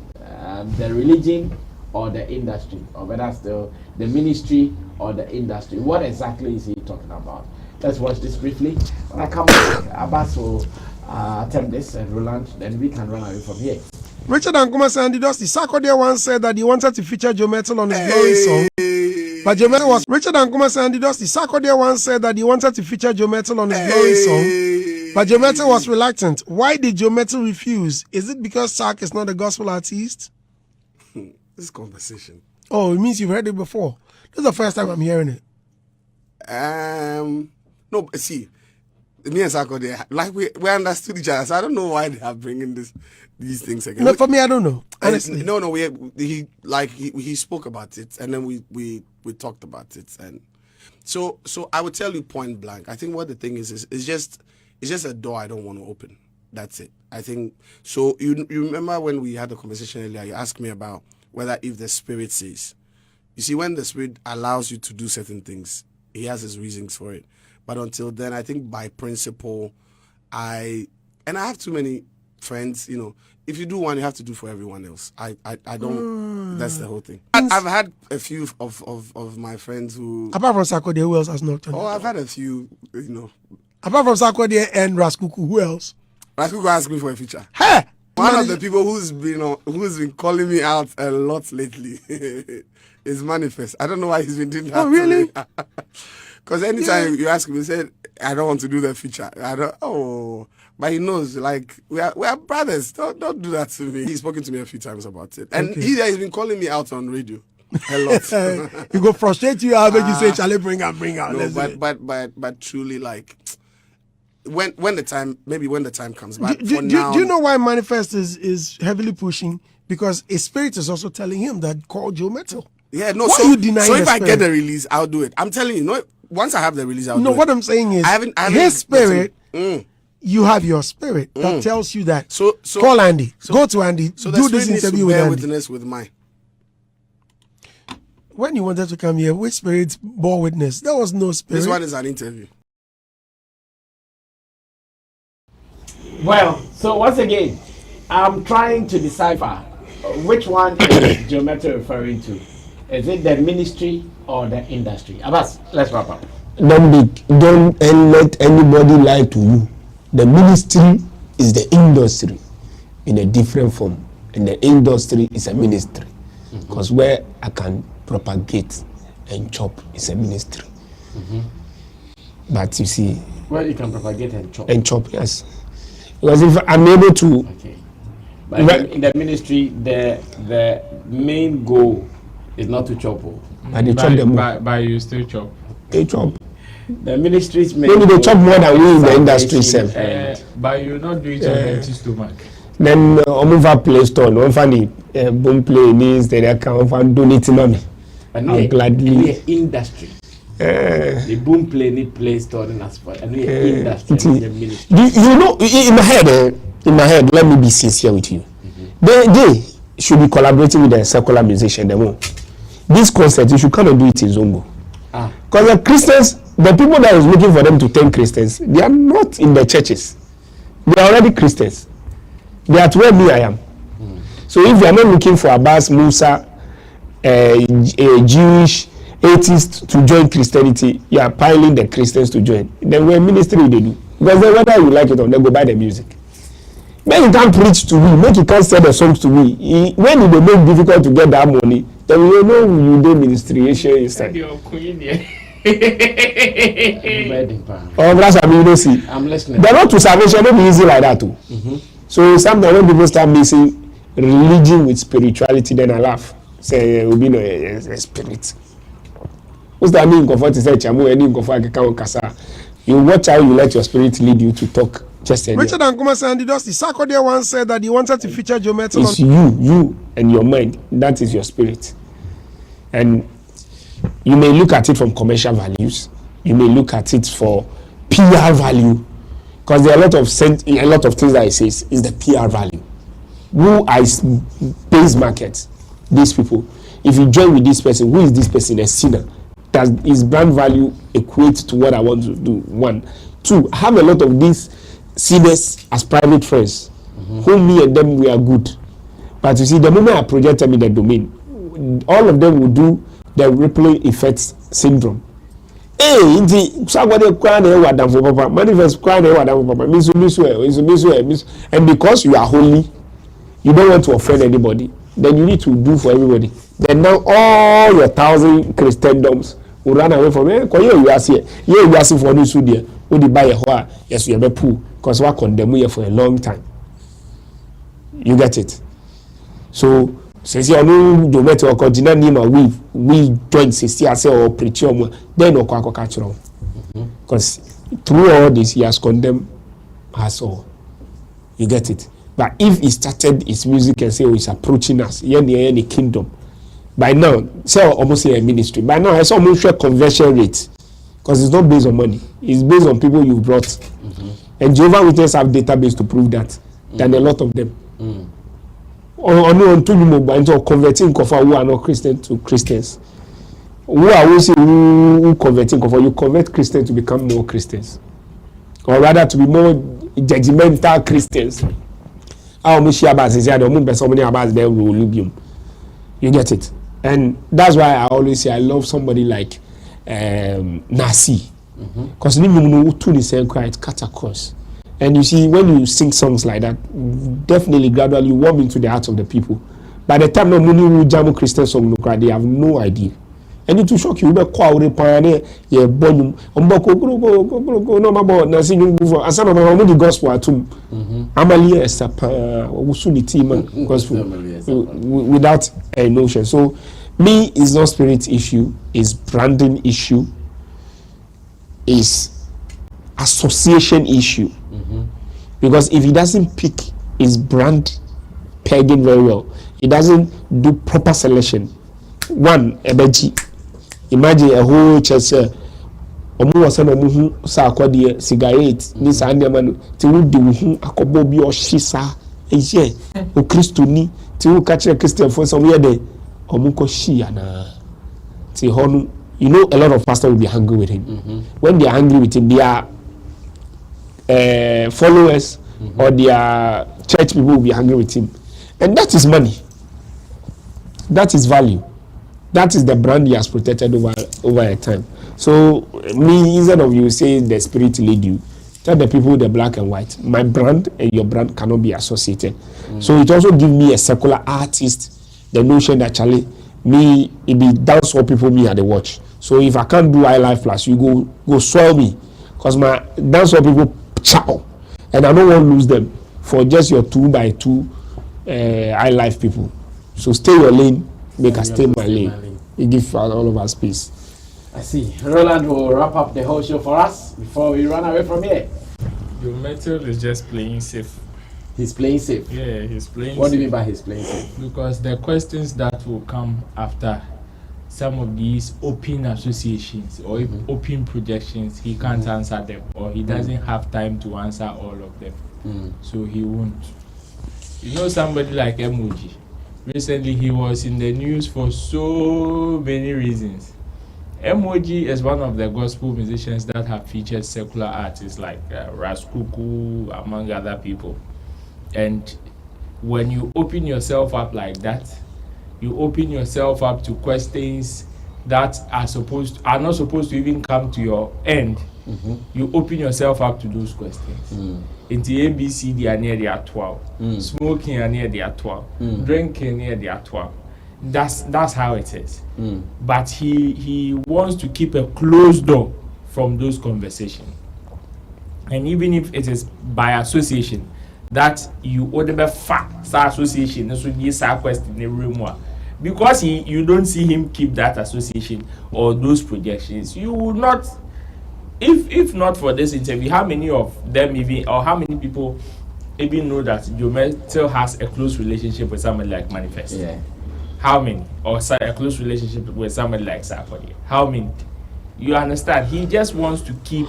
The religion or the industry, or whether still the ministry or the industry? What exactly is he talking about? Let's watch this briefly. When I come back, Abbas will attempt this and Roland, then we can run away from here. Richard Ankuma said, Dusty Sarkodie once said that he wanted to feature Joe Mettle on his Glory song. But Joe Mettle was Richard Ankuma said, Dusty Sarkodie once said that he wanted to feature Joe Mettle on his Glory song. But Joe Mettle was reluctant. Why did Joe Mettle refuse? Is it because Sark is not a gospel artist? This conversation. Oh, it means you've heard it before. This is the first time I'm hearing it. No, see, me and Sarkodie, like we understood each other. So I don't know why they are bringing these things again. No, for me, I don't know. Honestly, no. He spoke about it, and then we talked about it, and so I would tell you point blank. I think what the thing is it's just a door I don't want to open. That's it. I think so. You remember when we had the conversation earlier? You asked me about whether if the Spirit says, you see, when the Spirit allows you to do certain things, He has His reasons for it. But until then, I think by principle, I have too many friends. You know, if you do one, you have to do for everyone else. I don't. That's the whole thing. I've had a few of my friends who, apart from Sarkodie, who else has not done? Oh, I've had a few. You know, apart from Sarkodie and Raskuku, who else? Raskuku asked me for a feature. Hey! One of the people who's been calling me out a lot lately is Manifest. I don't know why he's been doing that. Oh, really? Because anytime you ask him, he said, I don't want to do the feature. But he knows, like, we are brothers. Don't do that to me. He's spoken to me a few times about it. And he's been calling me out on radio a lot. He go frustrate you, I'll make you say, Charlie, bring out. No, but truly, like, when the time comes. But do you know why Manifest is heavily pushing? Because a spirit is also telling him that call Joe Mettle. Yeah, no. Why So, are you denying so if I spirit? get the release, I'll do it. I'm telling you, no. Once I have the release, I'll do it. No, what I'm saying is, his spirit. You have your spirit that tells you that. So call Andy. Go to Andy. So do this interview with Andy. Witness with mine. when you wanted to come here, which spirit bore witness? There was no spirit. This one is an interview. Well, so once again, I'm trying to decipher which one is Joe Mettle referring to. Is it the ministry or the industry? Abbas, let's wrap up. Don't let anybody lie to you. The ministry is the industry in a different form, and the industry is a ministry. Because where I can propagate and chop is a ministry. But you see, where you can propagate and chop. And chop, yes. Because if I'm able to, okay. But in the ministry, the main goal is not to chop. But they chop them. But you still chop. They chop. The ministry's main. Maybe they chop more than we in the industry self. But you're not doing it on empty stomach. Then over Play Store, no funny boom play needs they can donate money. I'll gladly. Industry. The boom play need Play Store and as for and industry. The ministry. You know, in my head, let me be sincere with you. They should be collaborating with the secular musician. This concert, you should come and do it in Zongo. Because the Christians, the people that is looking for them to turn Christians, they are not in the churches. They are already Christians. They are where me I am. So if you are not looking for Abbas, Musa, a Jewish atheist to join Christianity, you are piling the Christians to join. Then what ministry they do? Because then whether you like it or not, go buy the music. When you can't preach to me, make you can't sell the songs to me. When it make difficult to get that money, then we know you do ministration inside. I'm listening. The road to salvation don't be easy like that too. So sometimes when people start mixing religion with spirituality, then I laugh. Say it will be no a spirit. What's that mean? You watch how you let your spirit lead you to talk. Just Richard and Kuma Sandy Dusty Sarkodie once said that he wanted to feature Joe Mettle. It's you and your mind. That is your spirit. And you may look at it from commercial values. You may look at it for PR value. Because there are a lot of things that it says is the PR value. Who is base market? These people. If you join with this person, who is this person? A sinner. Does his brand value equate to what I want to do? 1. 2, I have a lot of these sinners as private friends. Whom me and them we are good. But you see, the moment I project them in the domain, all of them will do the ripple effects syndrome. Hey, somebody crying for papa, manifest crying for papa, and because you are holy, you don't want to offend anybody, then you need to do for everybody. Then now all your 1,000 Christendoms will run away from you. You are here for this there. Who the buy a hoa? Yes, you have a pool because we condemn you for a long time. You get it? So, says you know, do better or continue nima we join sister or preach then or catch wrong. Because through all this, he has condemned us all. You get it? But if he started his music and say, oh, he's approaching us, the kingdom. By now, say almost a ministry. By now, I saw almost sure conversion rate. Because it's not based on money. It's based on people you've brought. And Jehovah's Witnesses have database to prove that. Than a lot of them. On converting who are not Christian to Christians. Who are who converting you convert Christians to become more Christians. Or rather to be more judgmental Christians. You get it? And that's why I always say I love somebody like Nasi. Because to the same cry, it cuts across. And you see, when you sing songs like that, definitely gradually you warm into the hearts of the people. By the time no jam Christian song, they have no idea. And it will shock you. You be pioneer, yeah, bonum, no mabo, Nasi and some of the gospel at Amalia Sapa, Usunity gospel without a notion. So me is not spirit issue, is branding issue, is association issue. Because if he doesn't pick his brand pegging very well, he doesn't do proper selection. 1, ebeji. Imagine a whole church. Sarkodie cigarette. This animal. Tiwu diwu akobo bi oshisa. O Christo ni. Tiwu catch a Christian for some year. Omuko shi ana. say, you know, a lot of pastors will be angry with him. When they are angry with him, their followers or their church people will be angry with him. And that is money. That is value. That is the brand he has protected over a time. So, me, instead of you saying the spirit lead you, tell the people the black and white. My brand and your brand cannot be associated. So it also gives me a secular artist the notion that Charlie, me, it be dance for people me at the watch. So if I can't do I Life Plus, you go swell me. Because my dance for people, chow. And I don't want to lose them for just your 2x2 I Life people. So stay your lane, make us stay my lane. It gives all of us space. I see. Roland will wrap up the whole show for us before we run away from here. Your Mettle is just playing safe. He's playing safe? Yeah, he's playing What safe. do you mean by he's playing safe? Because the questions that will come after some of these open associations or open projections, he can't answer them, or he doesn't have time to answer all of them. So he won't. You know, somebody like Emoji, recently he was in the news for so many reasons. Emoji is one of the gospel musicians that have featured secular artists like Raskuku, among other people. And when you open yourself up like that, you open yourself up to questions that are not supposed to even come to your end. You open yourself up to those questions. In the ABC, they are near the 12. Smoking are near the 12. Drinking near the 12. That's how it is. But he wants to keep a closed door from those conversations. And even if it is by association, that you order fact association, this would be a question in the room. Because you don't see him keep that association or those projections, you would not. If not for this interview, how many of them even, or how many people even know that Mettle has a close relationship with somebody like Manifest? Yeah. How many? Or a close relationship with somebody like Sarkodie? How many? You understand? He just wants to keep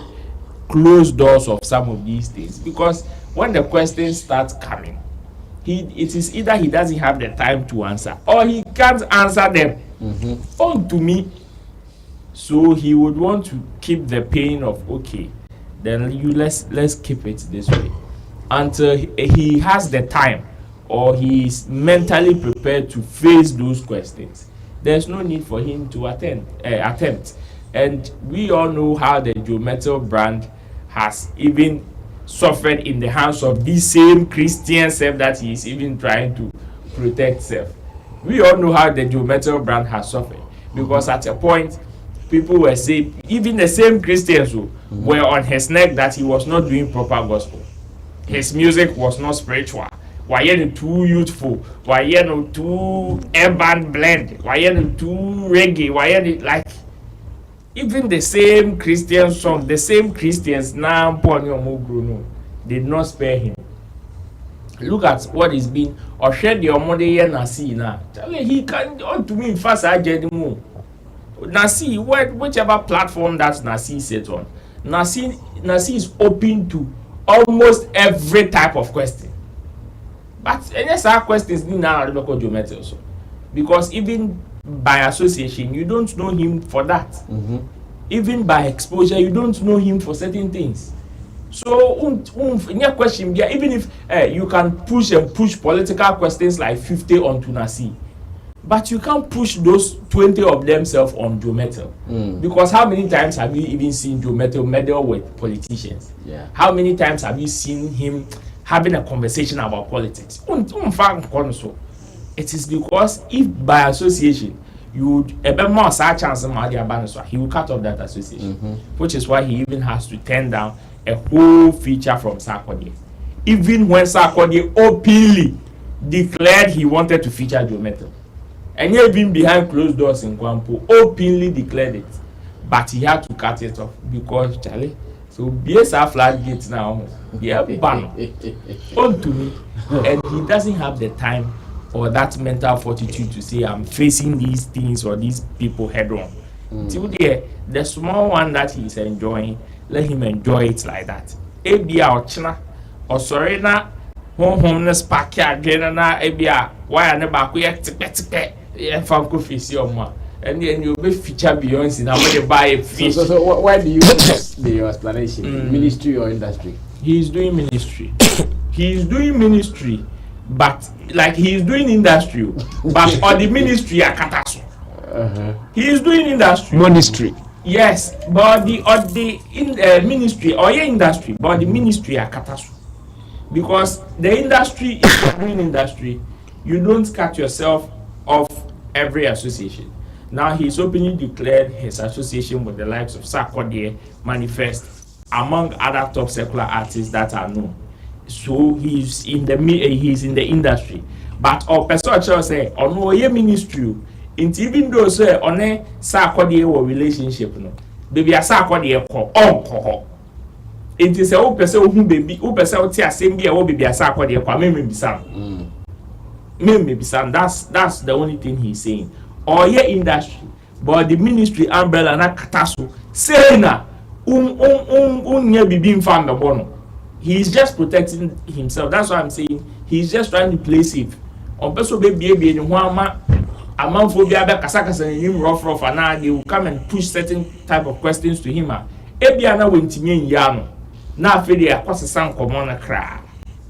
closed doors of some of these things, because when the questions start coming, it is either he doesn't have the time to answer or he can't answer them. To me. So he would want to keep the pain of, okay, then let's keep it this way until he has the time or he is mentally prepared to face those questions. There's no need for him to attempt. And we all know how the Mettle brand has even suffered in the hands of these same Christian self that he is even trying to protect self. We all know how the Mettle brand has suffered, because at a point people were saying, even the same Christians who were on his neck, that he was not doing proper gospel. His music was not spiritual. Why are too youthful? Why are too urban blend? Why are too reggae? Why are like even the same Christian song, the same Christians now did not spare him. Look at what is being or shed the Omode Nasi now. He can't to me fast anymore. Nasi, whichever platform that Nasi sits on, Nasi is open to almost every type of question. But yes, our questions need now local Mettle also, because even by association, you don't know him for that. Even by exposure, you don't know him for certain things. So, in your question, even if you can push political questions like 50 onto Nasi, but you can't push those 20 of themselves on Mettle. Because how many times have you even seen Mettle meddle with politicians? Yeah. How many times have you seen him having a conversation about politics? It is because if by association you would more chance he will cut off that association, which is why he even has to turn down a whole feature from Sarkodie. Even when Sarkodie openly declared he wanted to feature Mettle, and even behind closed doors in Kwampo openly declared it, but he had to cut it off because Charlie. So BSR flag gates now, ban onto me, and he doesn't have the time or that mental fortitude to say I'm facing these things or these people head on. Till the small one that he's enjoying, let him enjoy it like that. Ebia or China or Sorena, homeless pack again, Ebia, why I never quit, Fanco face your ma. and then you'll be feature Beyonce now when they buy a fish. So where do you use the explanation? Ministry or industry? He's doing ministry. He's doing ministry, but like he's doing industry, but or the ministry are kataso. He is doing industry. Ministry. Yes, but the ministry or your industry, but the ministry are kataso. Because the industry is doing industry, you don't cut yourself off every association. Now he's openly declared his association with the likes of Sarkodie, Manifest, among other top secular artists that are known. So he's in the industry. But our person say on no ministry, even though say on a Sarkodie or relationship no, baby a Sarkodie ko it is a whole person who baby who person who tia same be a whole baby a Sarkodie ko maybe some that's the only thing he's saying. Or yeah industry, but the ministry umbrella na kataso say na he's just protecting himself. That's what I'm saying. He's just trying to play safe. On person baby in one a man for be able to him rough and they will come and push certain type of questions to him. Ebiana went in yano. Now for the across some common cry.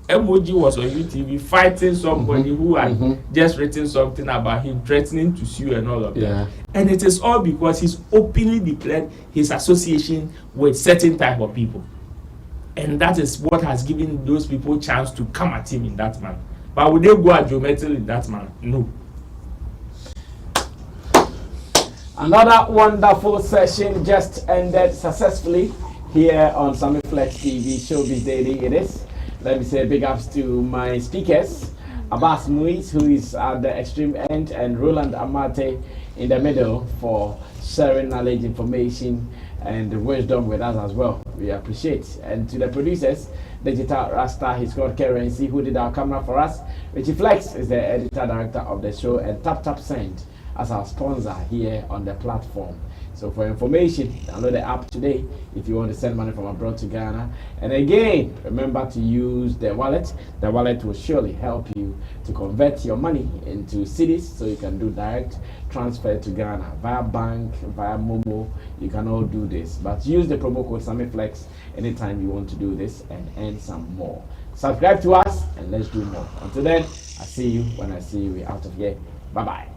Emoji was on UTV fighting somebody who had just written something about him threatening to sue and all of that. And it is all because he's openly declared his association with certain type of people. And that is what has given those people chance to come at him in that manner. But would they go at Mettle in that manner? No. Another wonderful session just ended successfully here on Sammy Flex TV Showbiz Daily. It is. Let me say big ups to my speakers, Abbas Muiz, who is at the extreme end, and Roland Amate in the middle for sharing knowledge, information, and wisdom with us as well. We appreciate. And to the producers, Digital Rasta, his called Currency, who did our camera for us. Richie Flex is the editor director of the show, and Tap Send as our sponsor here on the platform. So for information, download the app today if you want to send money from abroad to Ghana. And again, remember to use the wallet. The wallet will surely help you to convert your money into cities so you can do direct transfer to Ghana via bank, via Momo. You can all do this. But use the promo code SammyFlex anytime you want to do this and earn some more. Subscribe to us and let's do more. Until then, I see you when I see you. We're out of here. Bye-bye.